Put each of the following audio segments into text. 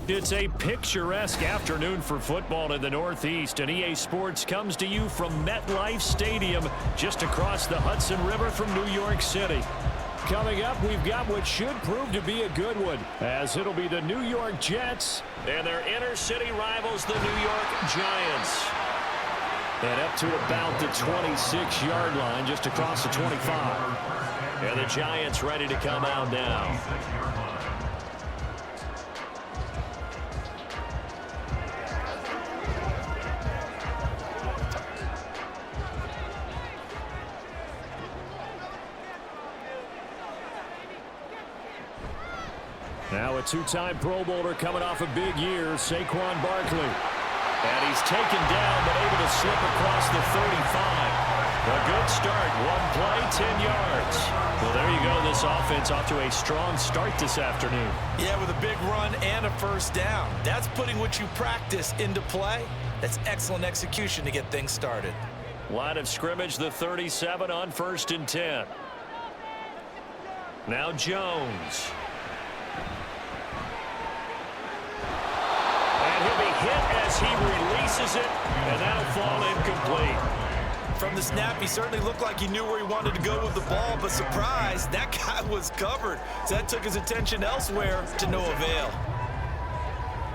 It's a picturesque afternoon for football in the Northeast, and EA Sports comes to you from MetLife Stadium, just across the Hudson River from New York City. Coming up, we've got what should prove to be a good one, as it'll be the New York Jets and their inner-city rivals, the New York Giants. And up to about the 26-yard line, just across the 25. And the Giants ready to come out now. Now a two-time Pro Bowler coming off a big year, Saquon Barkley. And he's taken down, but able to slip across the 35. A good start. One play, 10 yards. Well, there you go. This offense off to a strong start this afternoon. Yeah, with a big run and a first down. That's putting what you practice into play. That's excellent execution to get things started. Line of scrimmage, the 37 on 1st and 10. Now Jones. He'll be hit as he releases it, and that'll fall incomplete. From the snap, he certainly looked like he knew where he wanted to go with the ball, but surprise, that guy was covered. So that took his attention elsewhere to no avail.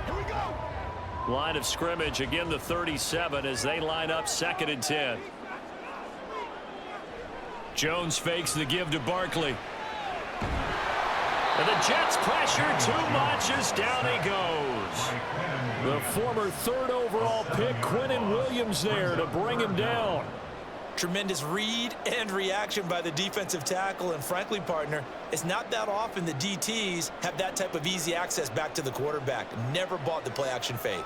Here we go. Line of scrimmage, again the 37 as they line up 2nd and 10. Jones fakes the give to Barkley. And the Jets pressure too much as down he goes. The former 3rd overall pick, Quinnen Williams, there to bring him down. Tremendous read and reaction by the defensive tackle, and frankly, partner, it's not that often the DTs have that type of easy access back to the quarterback. Never bought the play-action fake.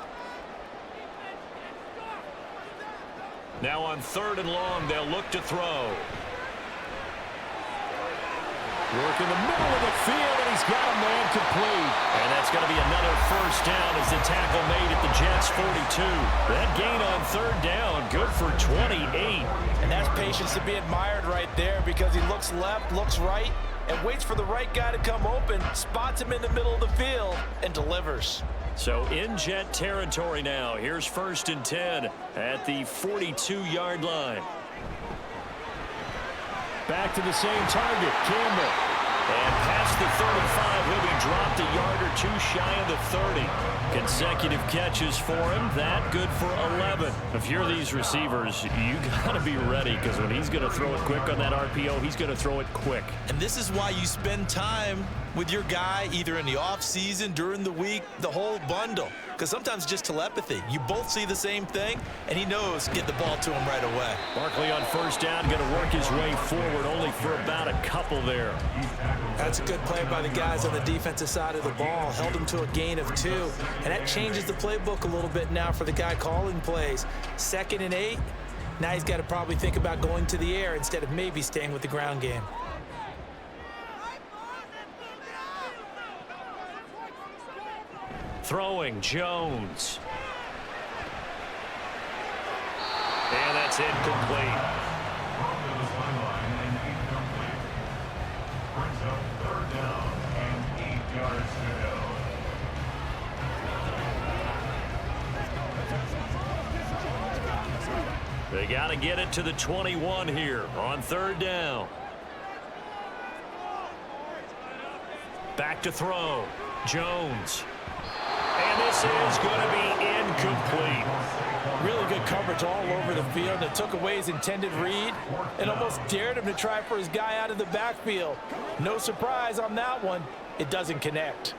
Now on 3rd and long, they'll look to throw. Work in the middle of the field, and he's got a man complete. And that's going to be another first down as the tackle made at the Jets' 42. That gain on 3rd down, good for 28. And that's patience to be admired right there, because he looks left, looks right, and waits for the right guy to come open, spots him in the middle of the field, and delivers. So in Jet territory now. Here's 1st and 10 at the 42-yard line. Back to the same target, Campbell. And past the 35, he'll be dropped a yard or two shy of the 30. Consecutive catches for him. That good for 11. If you're these receivers, you got to be ready, because when he's going to throw it quick on that RPO, he's going to throw it quick. And this is why you spend time with your guy either in the offseason, during the week, the whole bundle. Because sometimes just telepathy. You both see the same thing, and he knows get the ball to him right away. Barkley on 1st down, going to work his way forward, only for about a couple there. That's a good play by the guys on the defensive side of the ball. Held him to a gain of 2. And that changes the playbook a little bit now for the guy calling plays. 2nd and 8. Now he's got to probably think about going to the air instead of maybe staying with the ground game. Throwing, Jones. And that's incomplete. They got to get it to the 21 here on 3rd down. Back to throw. Jones. And this is going to be incomplete. Really good coverage all over the field. It took away his intended read and almost dared him to try for his guy out of the backfield. No surprise on that one. It doesn't connect.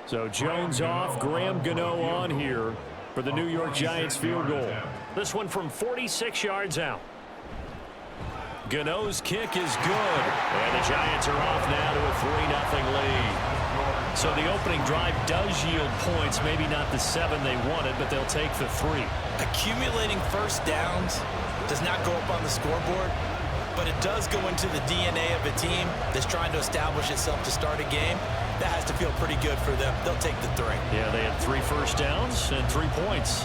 So Jones off, Graham Gano on here for the New York Giants field goal. This one from 46 yards out. Gano's kick is good. And the Giants are off now to a 3-0 lead. So the opening drive does yield points, maybe not the 7 they wanted, but they'll take the 3. Accumulating first downs does not go up on the scoreboard, but it does go into the DNA of a team that's trying to establish itself to start a game. That has to feel pretty good for them. They'll take the 3. Yeah, they had 3 first downs and 3 points.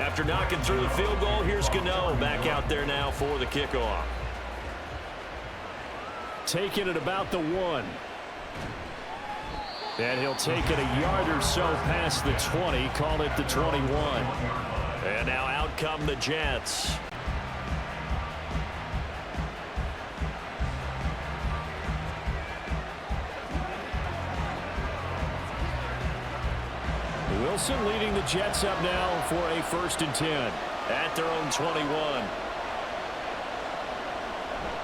After knocking through the field goal, here's Gano back out there now for the kickoff. Taking it about the 1. And he'll take it a yard or so past the 20, call it the 21. And now out come the Jets. Wilson leading the Jets up now for a 1st and 10 at their own 21.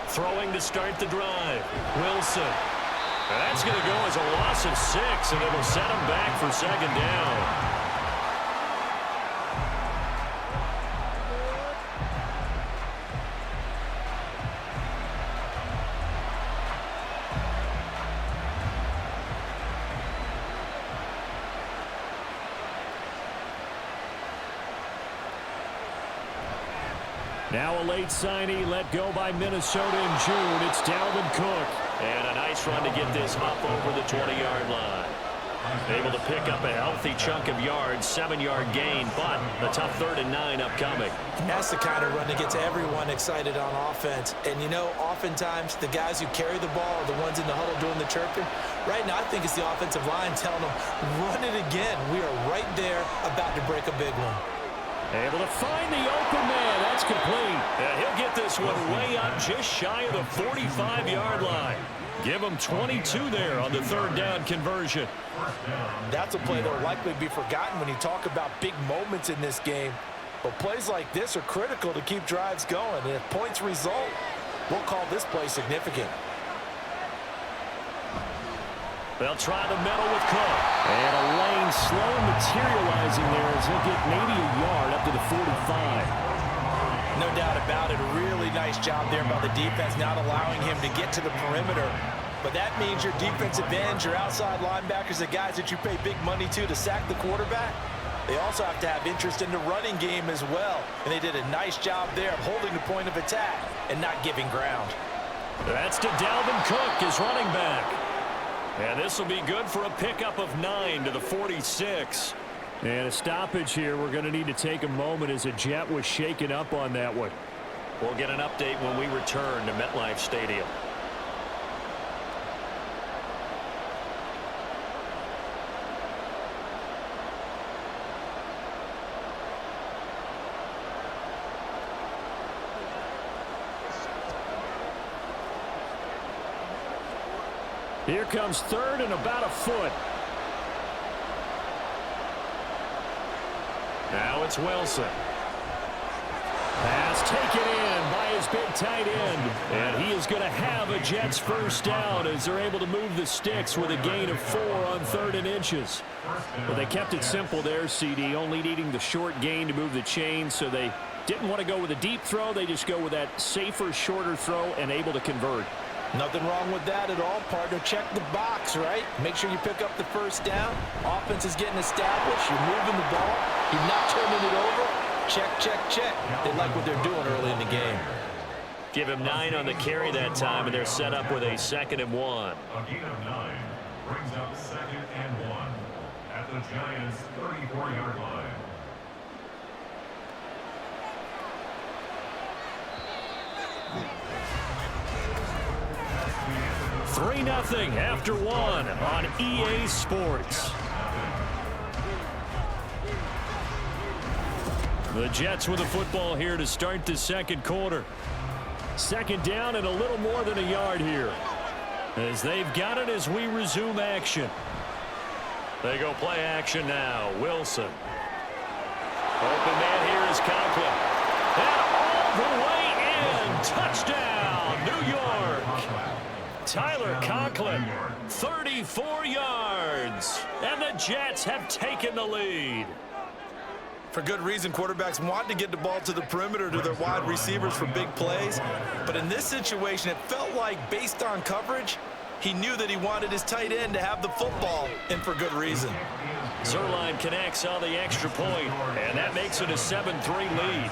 Throwing to start the drive. Wilson. And that's going to go as a loss of 6, and it'll set him back for 2nd down. Now a late signee let go by Minnesota in June. It's Dalvin Cook. And a nice run to get this up over the 20-yard line. Able to pick up a healthy chunk of yards, 7-yard gain, but a tough 3rd and 9 upcoming. That's the kind of run that gets everyone excited on offense. And, you know, oftentimes the guys who carry the ball are the ones in the huddle doing the chirping. Right now, I think it's the offensive line telling them, run it again. We are right there about to break a big one. Able to find the open man. That's complete. And he'll get this one way up just shy of the 45-yard line. Give him 22 there on the 3rd down conversion. That's a play that will likely be forgotten when you talk about big moments in this game. But plays like this are critical to keep drives going. And if points result, we'll call this play significant. They'll try the middle with Cook. And a lane slow materializing there as he'll get maybe a yard up to the 45. No doubt about it. A really nice job there by the defense, not allowing him to get to the perimeter. But that means your defensive ends, your outside linebackers, the guys that you pay big money to sack the quarterback, they also have to have interest in the running game as well. And they did a nice job there of holding the point of attack and not giving ground. That's to Dalvin Cook, his running back. And this will be good for a pickup of 9 to the 46. And a stoppage here. We're going to need to take a moment as a Jet was shaken up on that one. We'll get an update when we return to MetLife Stadium. Here comes 3rd and about a foot. Now it's Wilson. Pass taken in by his big tight end. And he is going to have a Jets 1st down as they're able to move the sticks with a gain of 4 on 3rd and inches. Well, they kept it simple there, CD, only needing the short gain to move the chain, so they didn't want to go with a deep throw. They just go with that safer, shorter throw and able to convert. Nothing wrong with that at all, partner. Check the box, right? Make sure you pick up the 1st down. Offense is getting established. You're moving the ball. You're not turning it over. Check, check, check. They like what they're doing early in the game. Give him 9 on the carry that time, and they're set up with a 2nd and 1. A gain of 9 brings up 2nd and 1 at the Giants' 34-yard line. 3-0 after 1 on EA Sports. The Jets with the football here to start the 2nd quarter. 2nd down and a little more than a yard here, as they've got it as we resume action. They go play action now. Wilson. Open man here is Conklin. And all the way in. Touchdown, New York. Tyler Conklin, 34 yards. And the Jets have taken the lead. For good reason, quarterbacks want to get the ball to the perimeter to their wide receivers for big plays. But in this situation, it felt like, based on coverage, he knew that he wanted his tight end to have the football, and for good reason. Zerline connects on the extra point, and that makes it a 7-3 lead.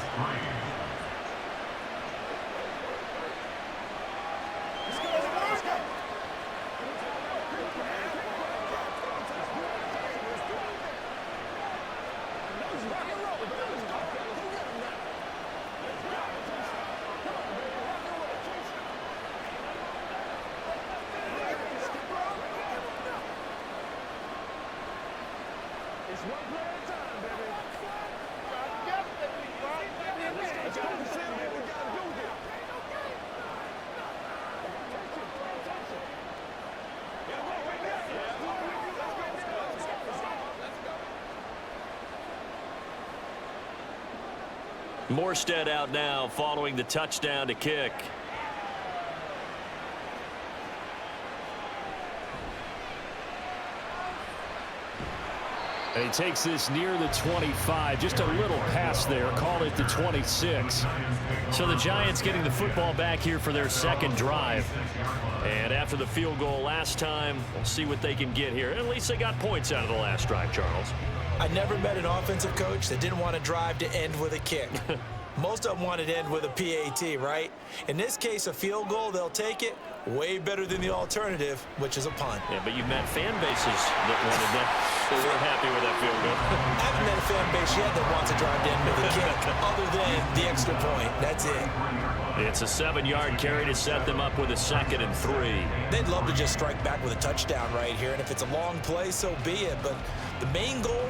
Morstead out now following the touchdown to kick. And he takes this near the 25. Just a little pass there. Call it the 26. So the Giants getting the football back here for their second drive. And after the field goal last time, we'll see what they can get here. At least they got points out of the last drive, Charles. I never met an offensive coach that didn't want to drive to end with a kick. Most of them wanted to end with a PAT, right? In this case, a field goal, they'll take it. Way better than the alternative, which is a punt. Yeah, but you've met fan bases that wanted that. They weren't happy with that field goal. I haven't met a fan base yet that wants to drive to end with a kick, other than the extra point. That's it. It's a 7-yard carry to set them up with a 2nd and 3. They'd love to just strike back with a touchdown right here, and if it's a long play, so be it. But the main goal,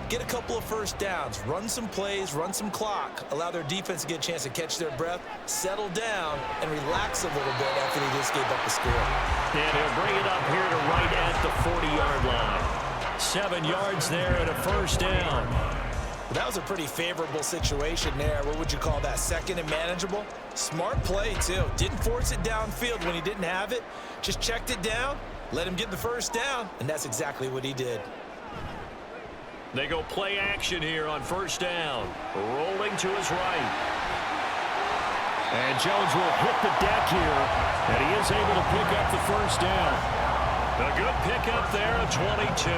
get a couple of first downs, run some plays, run some clock, allow their defense to get a chance to catch their breath, settle down, and relax a little bit after they just gave up a score. And he'll bring it up here to right at the 40-yard line. 7 yards there and a first down. Well, that was a pretty favorable situation there. What would you call that? Second and manageable? Smart play, too. Didn't force it downfield when he didn't have it. Just checked it down, let him get the first down, and that's exactly what he did. They go play action here on first down. Rolling to his right. And Jones will hit the deck here. And he is able to pick up the first down. A good pickup there at 22.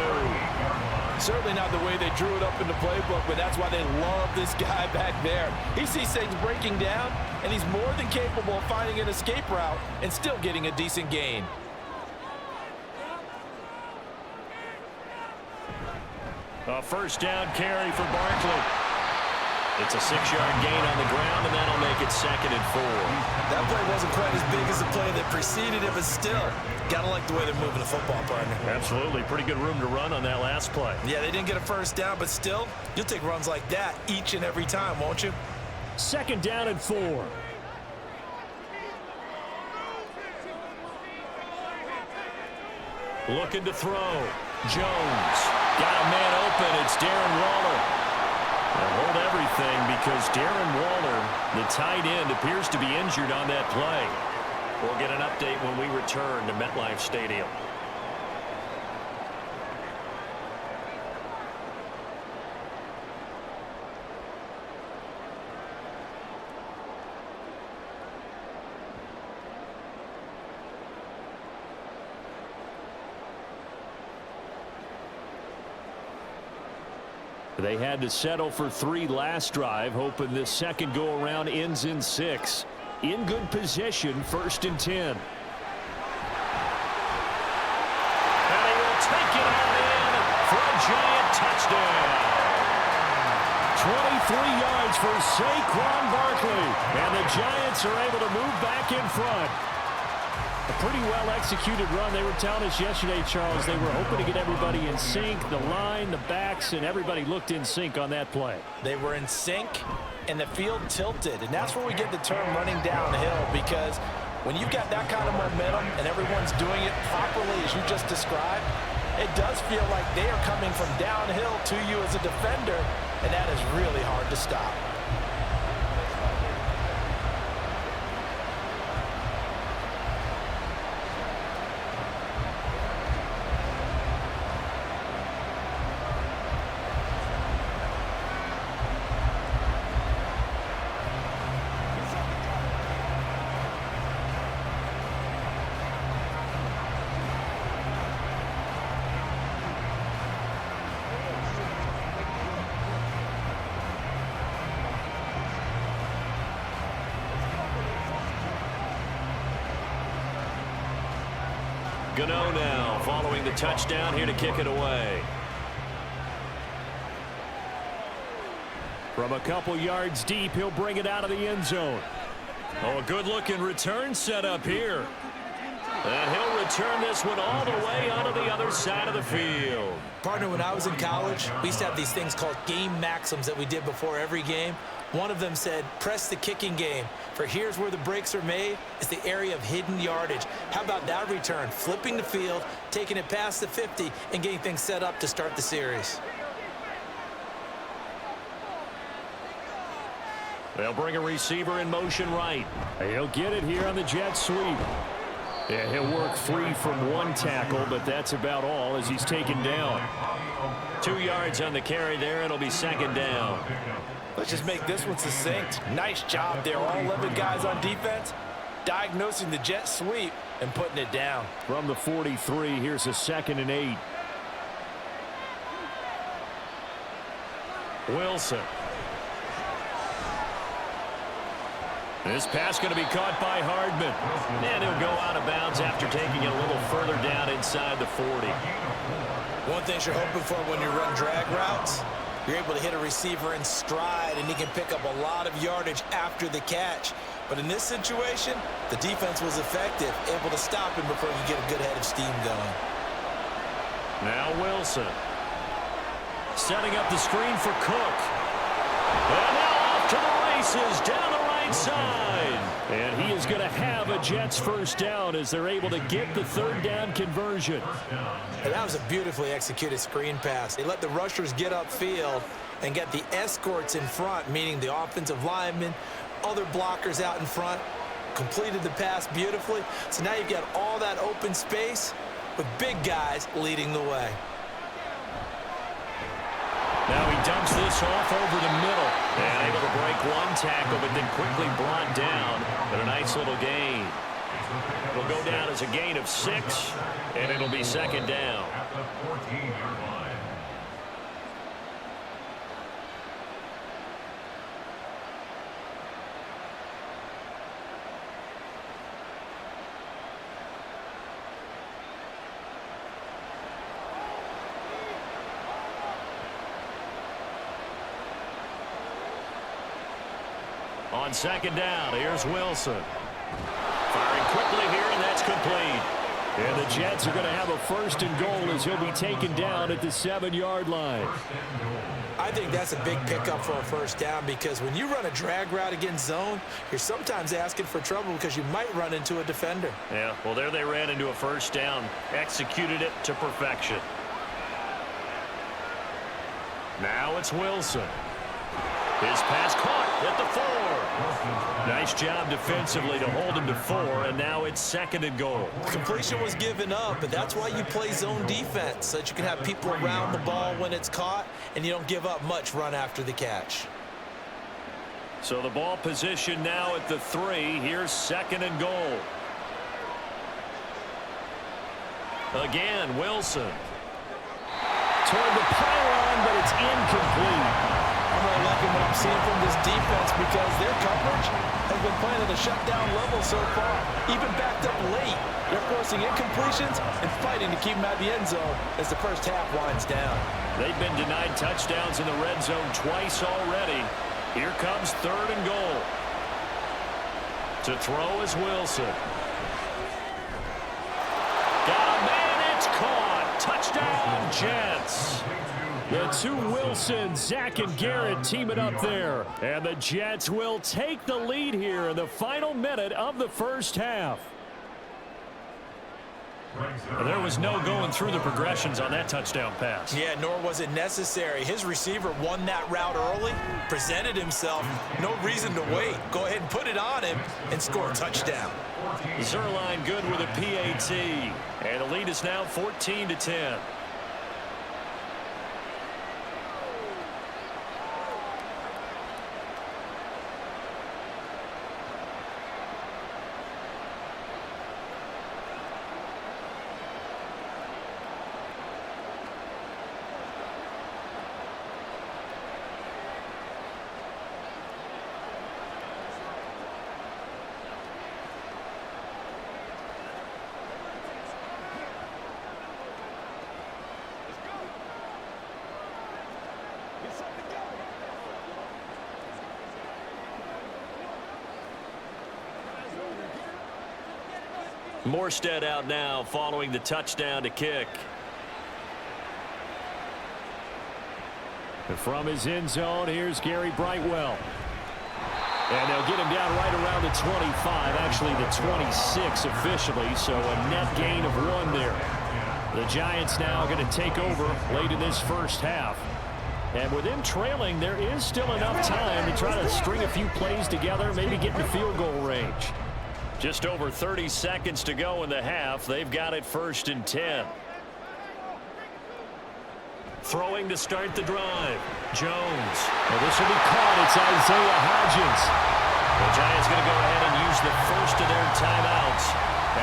Certainly not the way they drew it up in the playbook, but that's why they love this guy back there. He sees things breaking down, and he's more than capable of finding an escape route and still getting a decent gain. A first down carry for Barkley. It's a 6-yard gain on the ground, and that'll make it 2nd and 4. That play wasn't quite as big as the play that preceded it, but still, gotta like the way they're moving the football, partner. Absolutely. Pretty good room to run on that last play. Yeah, they didn't get a first down, but still, you'll take runs like that each and every time, won't you? 2nd down and 4. Looking to throw. Jones. Got a man open. It's Darren Waller. Now hold everything because Darren Waller, the tight end, appears to be injured on that play. We'll get an update when we return to MetLife Stadium. They had to settle for 3 last drive, hoping this second go-around ends in 6. In good position, 1st and 10. And they will take it out in for a giant touchdown. 23 yards for Saquon Barkley. And the Giants are able to move back in front. A pretty well-executed run. They were telling us yesterday, Charles, they were hoping to get everybody in sync. The line, the backs, and everybody looked in sync on that play. They were in sync, and the field tilted. And that's where we get the term running downhill, because when you've got that kind of momentum and everyone's doing it properly as you just described, it does feel like they are coming from downhill to you as a defender, and that is really hard to stop. Gano now following the touchdown here to kick it away. From a couple yards deep, he'll bring it out of the end zone. Oh, a good-looking return set up here. And he'll return this one all the way onto the other side of the field. Partner, when I was in college, we used to have these things called game maxims that we did before every game. One of them said, press the kicking game, for here's where the breaks are made. It's the area of hidden yardage. How about that return? Flipping the field, taking it past the 50, and getting things set up to start the series. They'll bring a receiver in motion right. He'll get it here on the jet sweep. Yeah, he'll work free from one tackle, but that's about all as he's taken down. 2 yards on the carry there. It'll be second down. Let's just make this one succinct. Nice job there. All 11 guys on defense diagnosing the jet sweep and putting it down. From the 43, here's a 2nd and 8. Wilson. This pass going to be caught by Hardman. And he'll go out of bounds after taking it a little further down inside the 40. One thing you're hoping for when you run drag routes, you're able to hit a receiver in stride, and he can pick up a lot of yardage after the catch. But in this situation, the defense was effective, able to stop him before you get a good head of steam going. Now Wilson. Setting up the screen for Cook. And now off to the races down the right side. And he is going to have a Jets first down as they're able to get the 3rd down conversion. And that was a beautifully executed screen pass. They let the rushers get upfield and get the escorts in front, meaning the offensive linemen, other blockers out in front, completed the pass beautifully. So now you've got all that open space with big guys leading the way. Now he dumps this off over the middle. And able to break one tackle, but then quickly brought down. But a nice little gain. It'll go down as a gain of 6, and it'll be second down. At the 14-yard line. On second down, here's Wilson. Firing quickly here, and that's complete. And the Jets are going to have a 1st and goal as he'll be taken down at the 7-yard line. I think that's a big pickup for a 1st down, because when you run a drag route against zone, you're sometimes asking for trouble because you might run into a defender. Yeah, well, there they ran into a 1st down. Executed it to perfection. Now it's Wilson. His pass caught at the 4. Nice job defensively to hold him to 4, and now it's 2nd and goal. Completion was given up, but that's why you play zone defense, so that you can have people around the ball when it's caught, and you don't give up much run after the catch. So the ball position now at the 3. Here's 2nd and goal. Again, Wilson. Toward the pylon, but it's incomplete. I'm really liking what I'm seeing from this defense because their coverage has been playing at a shutdown level so far. Even backed up late, they're forcing incompletions and fighting to keep them out of the end zone as the first half winds down. They've been denied touchdowns in the red zone twice already. Here comes 3rd and goal. To throw is Wilson. Got a man, it's caught. Touchdown, Jets. The 2 Wilsons, Zach and Garrett, teaming up there. And the Jets will take the lead here in the final minute of the 1st half. And there was no going through the progressions on that touchdown pass. Yeah, nor was it necessary. His receiver won that route early, presented himself. No reason to wait. Go ahead and put it on him and score a touchdown. Zerline good with a PAT. And the lead is now 14-10. Morstead out now following the touchdown to kick. And from his end zone, here's Gary Brightwell. And they'll get him down right around the 25, actually the 26 officially, so a net gain of 1 there. The Giants now going to take over late in this first half. And with him trailing, there is still enough time to try to string a few plays together, maybe get in field goal range. Just over 30 seconds to go in the half. They've got it 1st and 10. Throwing to start the drive. Jones. Well, this will be caught. It's Isaiah Hodgins. The Giants going to go ahead and use the first of their timeouts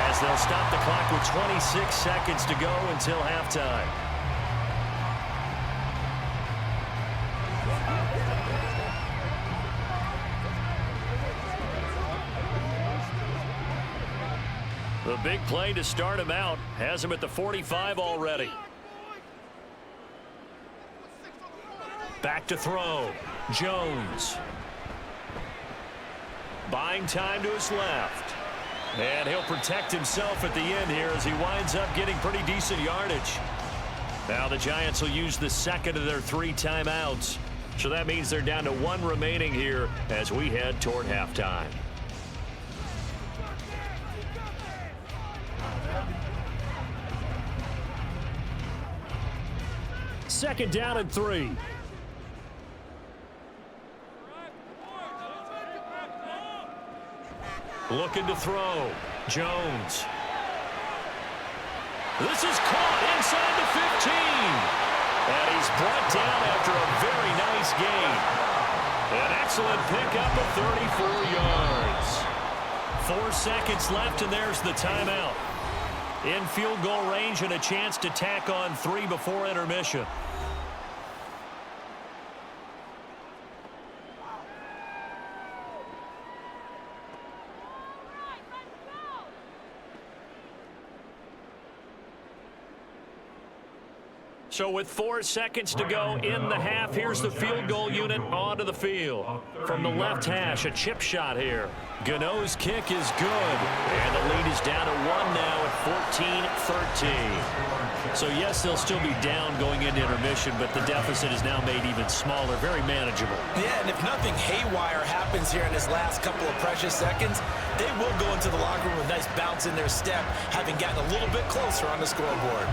as they'll stop the clock with 26 seconds to go until halftime. The big play to start him out has him at the 45 already. Back to throw. Jones. Buying time to his left. And he'll protect himself at the end here as he winds up getting pretty decent yardage. Now the Giants will use the second of their 3 timeouts. So that means they're down to 1 remaining here as we head toward halftime. Second down and 3. Looking to throw. Jones. This is caught inside the 15. And he's brought down after a very nice gain. An excellent pickup of 34 yards. 4 seconds left, and there's the timeout. In field goal range and a chance to tack on 3 before intermission. So with 4 seconds to go in the half, here's the field goal unit onto the field. From the left hash, a chip shot here. Gano's kick is good. And the lead is down to 1 now at 14-13. So yes, they'll still be down going into intermission, but the deficit is now made even smaller, very manageable. Yeah, and if nothing haywire happens here in this last couple of precious seconds, they will go into the locker room with a nice bounce in their step, having gotten a little bit closer on the scoreboard.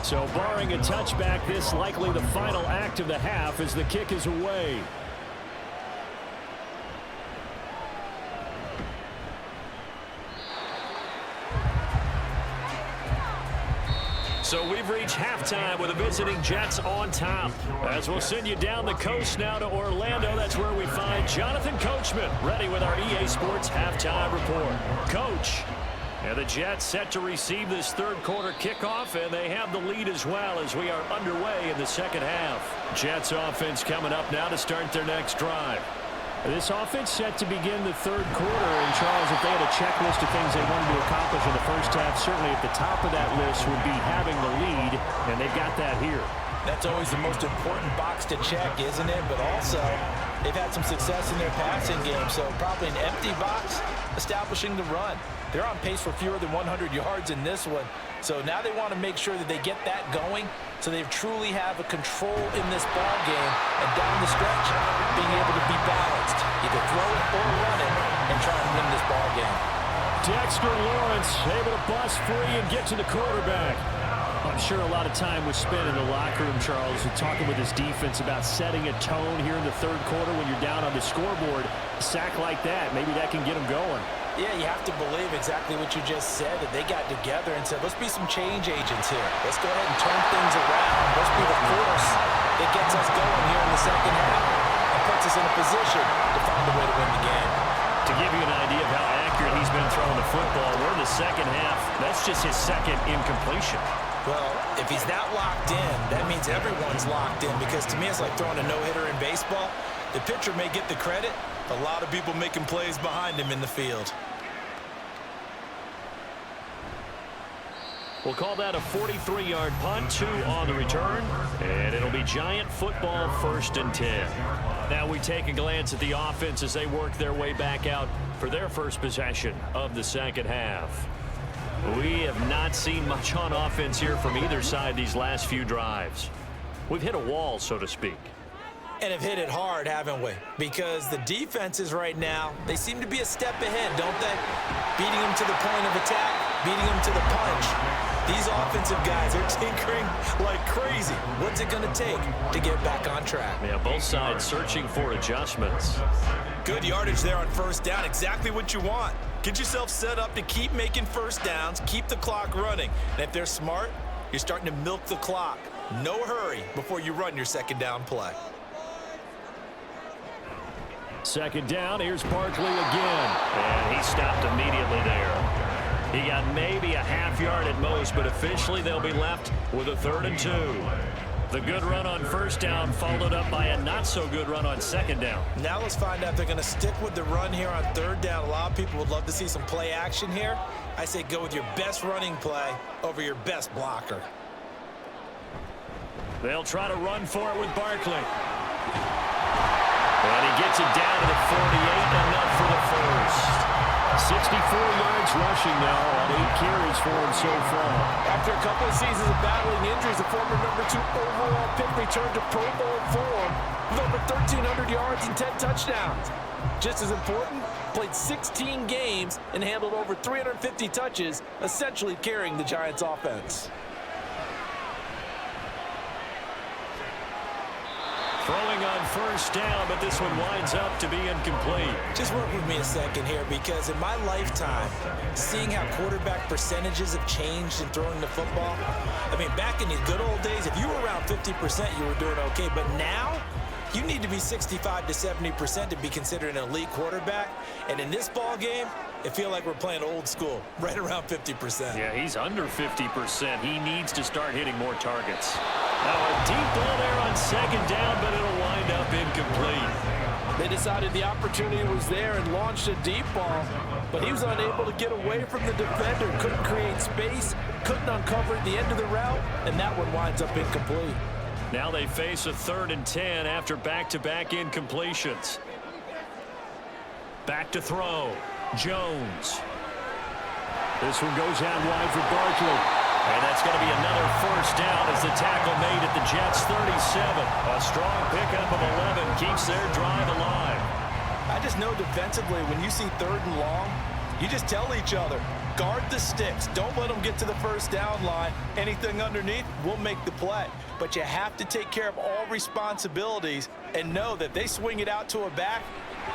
So barring a touchback, this likely the final act of the half as the kick is away. So we've reached halftime with the visiting Jets on top. As we'll send you down the coast now to Orlando, that's where we find Jonathan Coachman ready with our EA Sports halftime report. Coach. And the Jets set to receive this third quarter kickoff, and they have the lead as well as we are underway in the second half. Jets offense coming up now to start their next drive. This offense set to begin the third quarter, and Charles, if they had a checklist of things they wanted to accomplish in the first half, certainly at the top of that list would be having the lead, and they've got that here. That's always the most important box to check, isn't it? But also, they've had some success in their passing game, so probably an empty box establishing the run. They're on pace for fewer than 100 yards in this one. So now they want to make sure that they get that going so they truly have a control in this ball game. And down the stretch, being able to be balanced. Either throw it or run it and try and win this ball game. Dexter Lawrence able to bust free and get to the quarterback. I'm sure a lot of time was spent in the locker room, Charles, talking with his defense about setting a tone here in the third quarter when you're down on the scoreboard. A sack like that, maybe that can get them going. Yeah, you have to believe exactly what you just said, that they got together and said, let's be some change agents here. Let's go ahead and turn things around. Let's be the force that gets us going here in the second half and puts us in a position to find a way to win the game. To give you an idea of how accurate he's been throwing the football, we're in the second half. That's just his second incompletion. Well, if he's that locked in, that means everyone's locked in, because to me it's like throwing a no-hitter in baseball. The pitcher may get the credit, a lot of people making plays behind him in the field. We'll call that a 43-yard punt, 2 on the return, and it'll be Giant football 1st and 10. Now we take a glance at the offense as they work their way back out for their first possession of the second half. We have not seen much on offense here from either side these last few drives. We've hit a wall, so to speak. And have hit it hard, haven't we? Because the defenses right now, they seem to be a step ahead, don't they? Beating them to the point of attack, beating them to the punch. These offensive guys are tinkering like crazy. What's it going to take to get back on track? Yeah, both sides searching for adjustments. Good yardage there on 1st down. Exactly what you want. Get yourself set up to keep making 1st downs, keep the clock running. And if they're smart, you're starting to milk the clock. No hurry before you run your 2nd down play. 2nd down, here's Barkley again. And he stopped immediately there. He got maybe a half yard at most, but officially they'll be left with a 3rd and 2. The good run on 1st down followed up by a not-so-good run on 2nd down. Now let's find out if they're going to stick with the run here on 3rd down. A lot of people would love to see some play action here. I say go with your best running play over your best blocker. They'll try to run for it with Barkley. And he gets it down to the 48, enough for the first. 64 yards rushing now on 8 carries for him so far. After a couple of seasons of battling injuries, the former number 2 overall pick returned to Pro Bowl form with over 1,300 yards and 10 touchdowns. Just as important, played 16 games and handled over 350 touches, essentially carrying the Giants' offense. Throwing on 1st down, but this one winds up to be incomplete. Just work with me a second here, because in my lifetime, seeing how quarterback percentages have changed in throwing the football, I mean, back in the good old days, if you were around 50%, you were doing okay. But now, you need to be 65 to 70% to be considered an elite quarterback. And in this ball game, it feels like we're playing old school, right around 50%. Yeah, he's under 50%. He needs to start hitting more targets. Now a deep ball there on 2nd down, but it'll wind up incomplete. They decided the opportunity was there and launched a deep ball, but he was unable to get away from the defender, couldn't create space, couldn't uncover at the end of the route, and that one winds up incomplete. Now they face a 3rd and 10 after back-to-back incompletions. Back to throw. Jones. This one goes out wide for Barkley. And that's going to be another 1st down as the tackle made at the Jets' 37. A strong pickup of 11 keeps their drive alive. I just know defensively, when you see 3rd and long, you just tell each other, guard the sticks. Don't let them get to the 1st down line. Anything underneath will make the play. But you have to take care of all responsibilities and know that they swing it out to a back.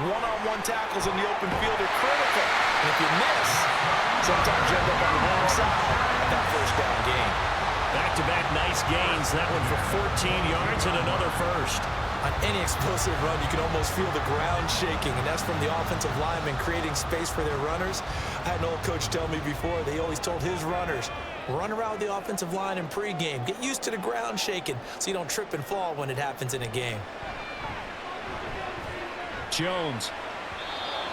One-on-one tackles in the open field are critical. And if you miss, sometimes you end up on the wrong side of that 1st down game. Back-to-back nice gains. That one for 14 yards and another 1st. On any explosive run, you can almost feel the ground shaking, and that's from the offensive linemen creating space for their runners. I had an old coach tell me before, they always told his runners, run around the offensive line in pregame. Get used to the ground shaking so you don't trip and fall when it happens in a game. Jones.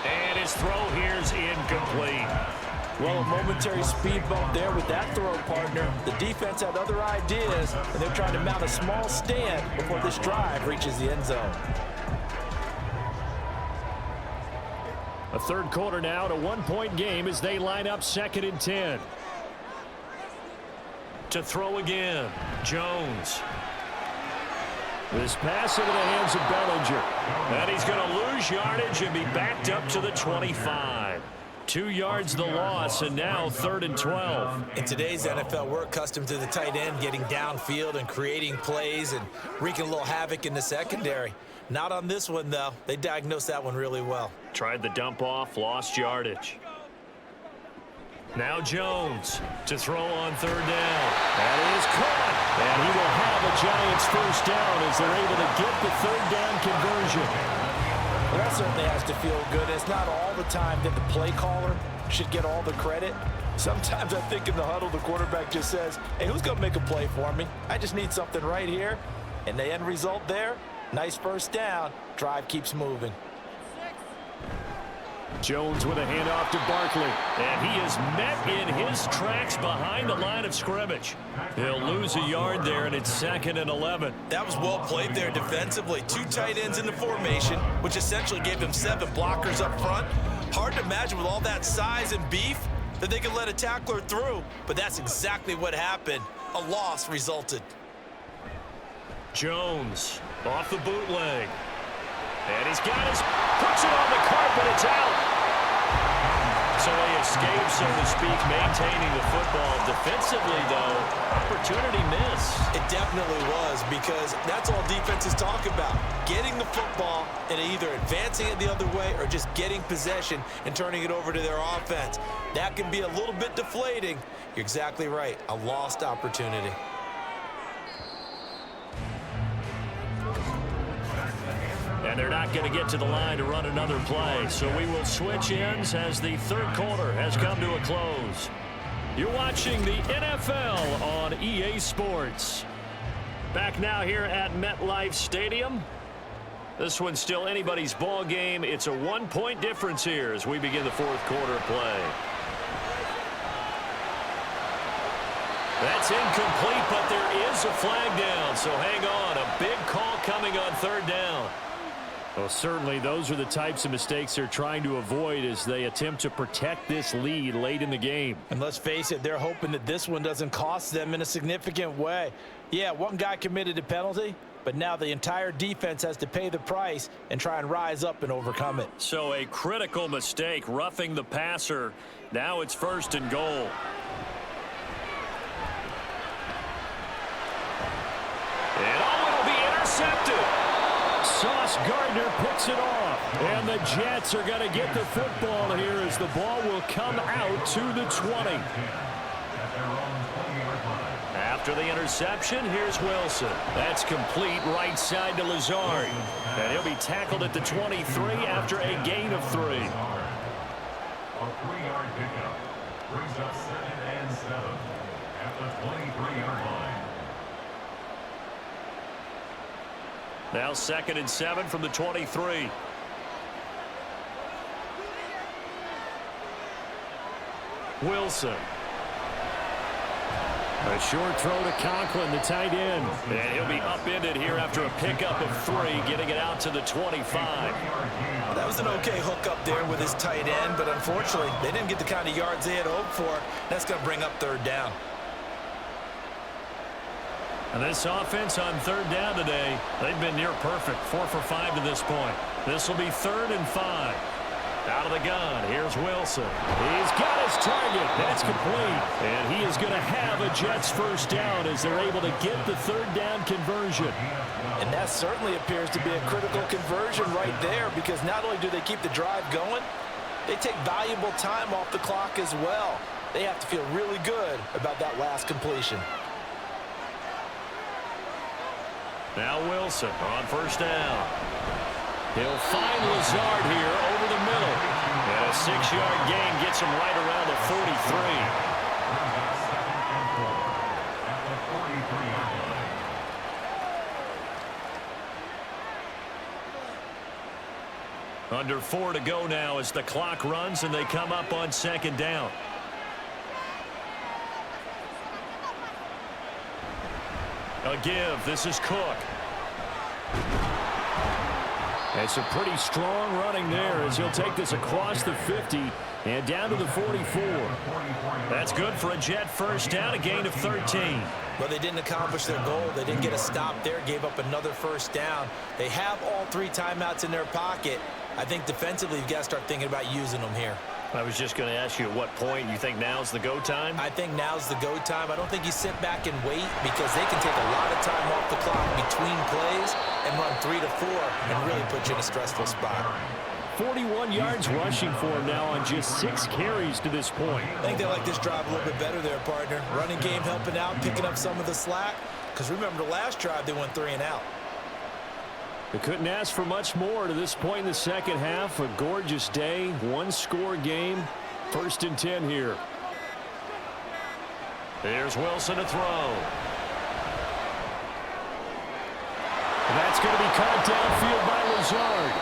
And his throw here's incomplete. Well, a momentary speed bump there with that throw, partner. The defense had other ideas, and they're trying to mount a small stand before this drive reaches the end zone. A 3rd quarter now, a 1-point game as they line up 2nd and 10. To throw again, Jones. This pass into the hands of Bellinger. And he's going to lose yardage and be backed up to the 25. 2 yards the loss, and now 3rd and 12. In today's NFL, we're accustomed to the tight end getting downfield and creating plays and wreaking a little havoc in the secondary. Not on this one, though. They diagnosed that one really well. Tried the dump off, lost yardage. Now Jones to throw on 3rd down. That is caught. And he will have a Giants 1st down as they're able to get the 3rd down conversion. Well, that certainly has to feel good. It's not all the time that the play caller should get all the credit. Sometimes I think in the huddle, the quarterback just says, hey, who's going to make a play for me? I just need something right here. And the end result there, nice 1st down. Drive keeps moving. Jones with a handoff to Barkley. And he is met in his tracks behind the line of scrimmage. He'll lose a yard there, and it's 2nd and 11. That was well played there defensively. 2 tight ends in the formation, which essentially gave them 7 blockers up front. Hard to imagine with all that size and beef that they could let a tackler through, but that's exactly what happened. A loss resulted. Jones off the bootleg. And he's got puts it on the carpet, it's out. So they escape, so to speak, maintaining the football. Defensively, though, opportunity miss. It definitely was, because that's all defenses talk about. Getting the football and either advancing it the other way or just getting possession and turning it over to their offense. That can be a little bit deflating. You're exactly right. A lost opportunity. And they're not going to get to the line to run another play. So we will switch ends as the 3rd quarter has come to a close. You're watching the NFL on EA Sports. Back now here at MetLife Stadium. This one's still anybody's ball game. It's a 1-point difference here as we begin the 4th quarter play. That's incomplete, but there is a flag down. So hang on. A big call coming on 3rd down. Well, certainly those are the types of mistakes they're trying to avoid as they attempt to protect this lead late in the game. And let's face it, they're hoping that this one doesn't cost them in a significant way. Yeah, one guy committed a penalty, but now the entire defense has to pay the price and try and rise up and overcome it. So a critical mistake, roughing the passer. Now it's 1st and goal. And it'll be intercepted. Sauce Gardner picks it off. And the Jets are going to get the football here as the ball will come out to the 20. After the interception, here's Wilson. That's complete right side to Lazard. And he'll be tackled at the 23 after a gain of 3. A 3-yard pickup brings up 2nd and 7 at the 23-yard line. Now 2nd and 7 from the 23. Wilson. A short throw to Conklin, the tight end. And he'll be upended here after a pickup of 3, getting it out to the 25. That was an okay hook up there with his tight end, but unfortunately, they didn't get the kind of yards they had hoped for. That's going to bring up 3rd down. And this offense on 3rd down today, they've been near perfect. 4 for 5 to this point. This will be 3rd and 5. Out of the gun, here's Wilson. He's got his target. That's complete. And he is going to have a Jets 1st down as they're able to get the 3rd down conversion. And that certainly appears to be a critical conversion right there, because not only do they keep the drive going, they take valuable time off the clock as well. They have to feel really good about that last completion. Now Wilson on 1st down. He'll find Lazard here over the middle. And a 6-yard gain gets him right around the 43. Under 4 to go now as the clock runs and they come up on 2nd down. A give. This is Cook. It's a pretty strong running there as he'll take this across the 50 and down to the 44. That's good for a Jet 1st down, a gain of 13. Well, they didn't accomplish their goal. They didn't get a stop there, gave up another 1st down. They have all 3 timeouts in their pocket. I think defensively you've got to start thinking about using them here. I was just going to ask you at what point you think now's the go time? I think now's the go time. I don't think you sit back and wait, because they can take a lot of time off the clock between plays and run 3 to 4 and really put you in a stressful spot. 41 yards rushing for him now on just 6 carries to this point. I think they like this drive a little bit better there, partner. Running game helping out, picking up some of the slack. Because remember the last drive, they went 3 and out. They couldn't ask for much more to this point in the second half. A gorgeous day, 1-score game. 1st and 10 here. There's Wilson to throw. And that's going to be caught downfield by Lazard.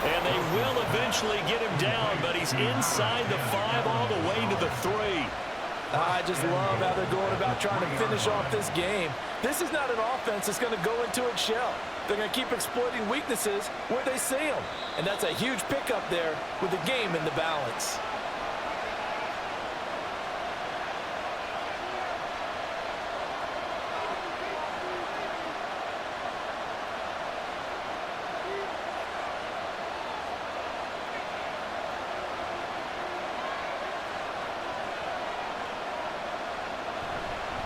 And they will eventually eventually get him down, but he's inside the 5 all the way to the 3. I just love how they're going about trying to finish off this game. This is not an offense that's going to go into its shell. They're going to keep exploiting weaknesses where they see them. And that's a huge pickup there with the game in the balance.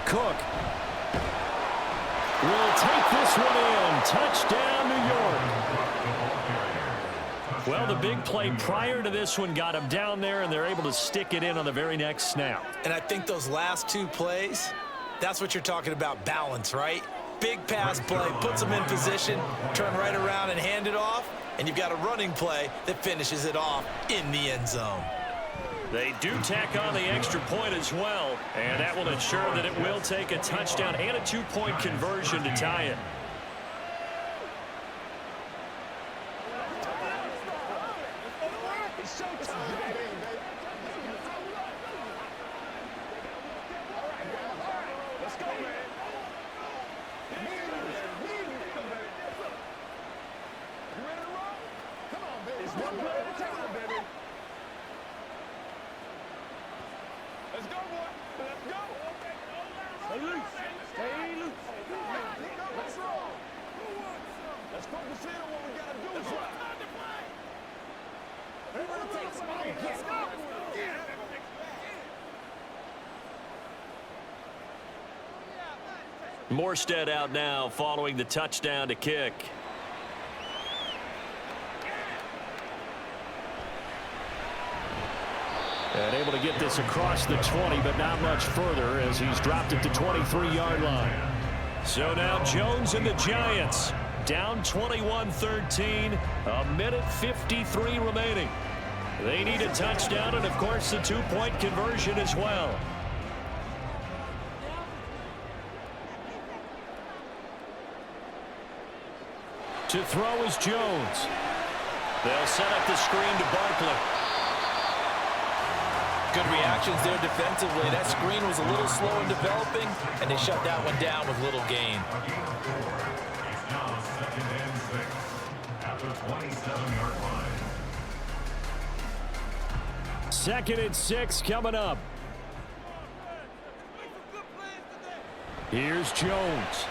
Cook will take this one in. Touchdown, New York. Well, the big play prior to this one got him down there, and they're able to stick it in on the very next snap. And I think those last 2 plays, that's what you're talking about, balance, right? Big pass play, puts them in position, turn right around and hand it off, and you've got a running play that finishes it off in the end zone. They do tack on the extra point as well, and that will ensure that it will take a touchdown and a 2-point conversion to tie it. It's showtime, baby. Let's go, man. You ready to roll? Come on, baby. It's one play at a time, baby. Let's go, boy. Let's go. Stay loose. Stay loose. Let's roll. Let's focus in on what we got to do. That's right. Everybody takes it. Let's go. Morstead out now following the touchdown to kick. And able to get this across the 20, but not much further as he's dropped it to 23-yard line. So now Jones and the Giants down 21-13, a minute 53 remaining. They need a touchdown and, of course, the 2-point conversion as well. To throw is Jones. They'll set up the screen to Barkley. Good reactions there defensively. That screen was a little slow in developing, and they shut that one down with little gain. It's now 2nd and 6 at the 27-yard line. 2nd and 6 coming up. Here's Jones.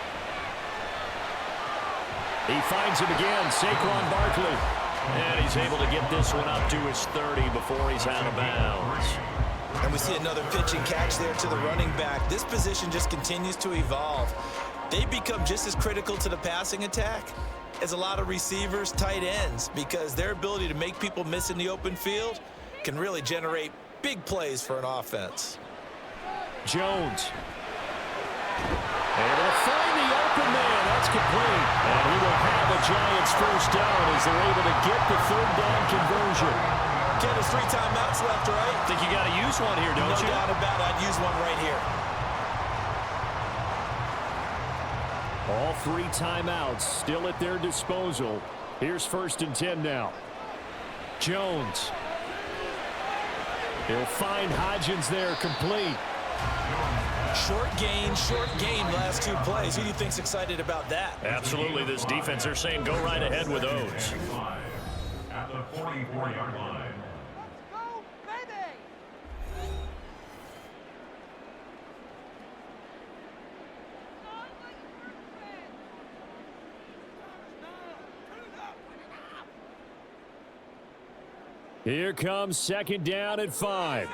He finds him again, Saquon Barkley. And he's able to get this one up to his 30 before he's out of bounds. And we see another pitch and catch there to the running back. This position just continues to evolve. They become just as critical to the passing attack as a lot of receivers, tight ends, because their ability to make people miss in the open field can really generate big plays for an offense. Jones. Able to find the open man. That's complete. And he will have a Giants first down as they're able to get the 3rd down conversion. Ken, there's 3 timeouts left, right? Think you got to use one here, don't you? No doubt about it. I'd use one right here. All 3 timeouts still at their disposal. Here's 1st and 10 now. Jones. He'll find Hodgins there, complete. Short gain, last 2 plays. Who do you think's excited about that? Absolutely. This defense, they're saying go right ahead with those. At the 44-yard line. Here comes 2nd down at 5.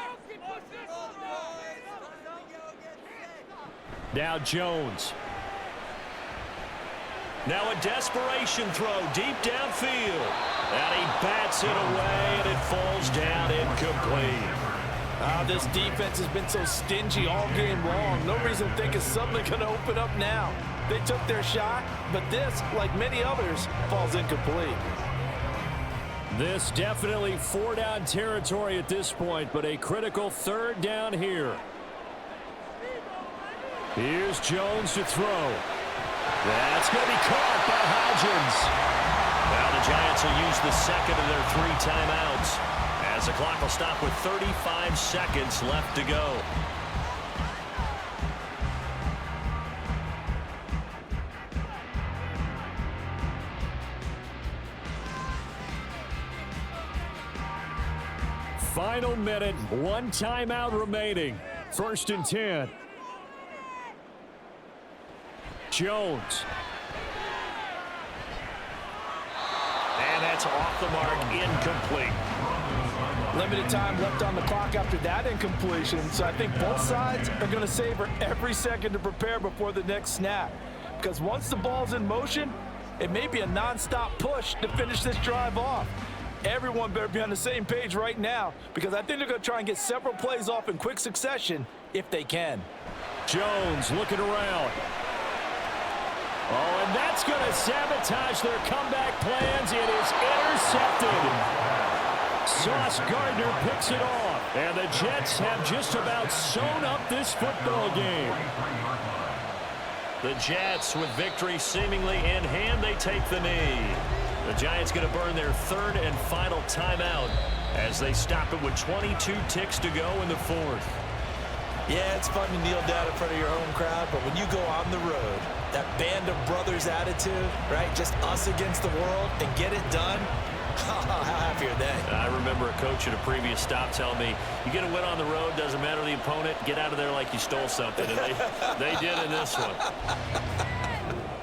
Now Jones. Now a desperation throw deep downfield. And he bats it away, and it falls down incomplete. This defense has been so stingy all game long. No reason to think it's suddenly going to open up now. They took their shot, but this, like many others, falls incomplete. This definitely 4-down territory at this point, but a critical 3rd down here. Here's Jones to throw. That's going to be caught by Hodgins. Now the the Giants will use the second of their 3 timeouts, as the clock will stop with 35 seconds left to go. Final minute, 1 timeout remaining. 1st and 10. Jones. And that's off the mark, incomplete. Limited time left on the clock after that incompletion, so I think both sides are going to savor every second to prepare before the next snap. Because once the ball's in motion, it may be a non-stop push to finish this drive off. Everyone better be on the same page right now, because I think they're going to try and get several plays off in quick succession if they can. Jones looking around. Oh, and that's going to sabotage their comeback plans. It is intercepted. Sauce Gardner picks it off. And the Jets have just about sewn up this football game. The Jets, with victory seemingly in hand, they take the knee. The Giants going to burn their 3rd and final timeout as they stop it with 22 ticks to go in the 4th. Yeah, it's fun to kneel down in front of your home crowd, but when you go on the road, that band of brothers attitude, right? Just us against the world and get it done. How happy are they? I remember a coach at a previous stop telling me, you get a win on the road, doesn't matter the opponent, get out of there like you stole something. And they did in this one.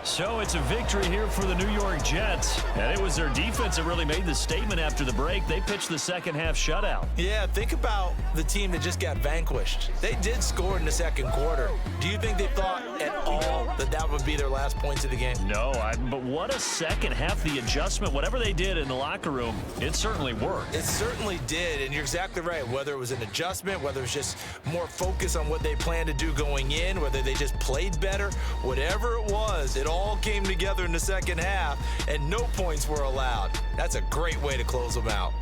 So it's a victory here for the New York Jets. And it was their defense that really made the statement after the break. They pitched the second half shutout. Yeah, think about the team that just got vanquished. They did score in the 2nd quarter. Do you think they thought at all that that would be their last points of the game? No, but what a second half. The adjustment, whatever they did in the locker room, it certainly worked. It certainly did, and you're exactly right. Whether it was an adjustment, whether it was just more focus on what they planned to do going in, whether they just played better, whatever it was, it all came together in the second half, and no points were allowed. That's a great way to close them out.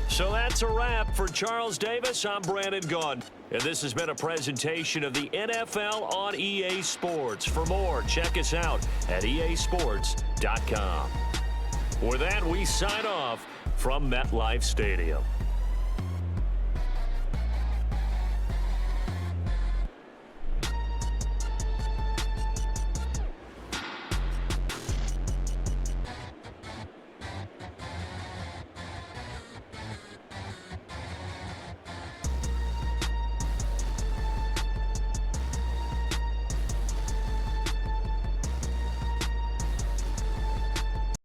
So that's a wrap. For Charles Davis, I'm Brandon Gaudin. And this has been a presentation of the NFL on EA Sports. For more, check us out at easports.com. With that, we sign off from MetLife Stadium.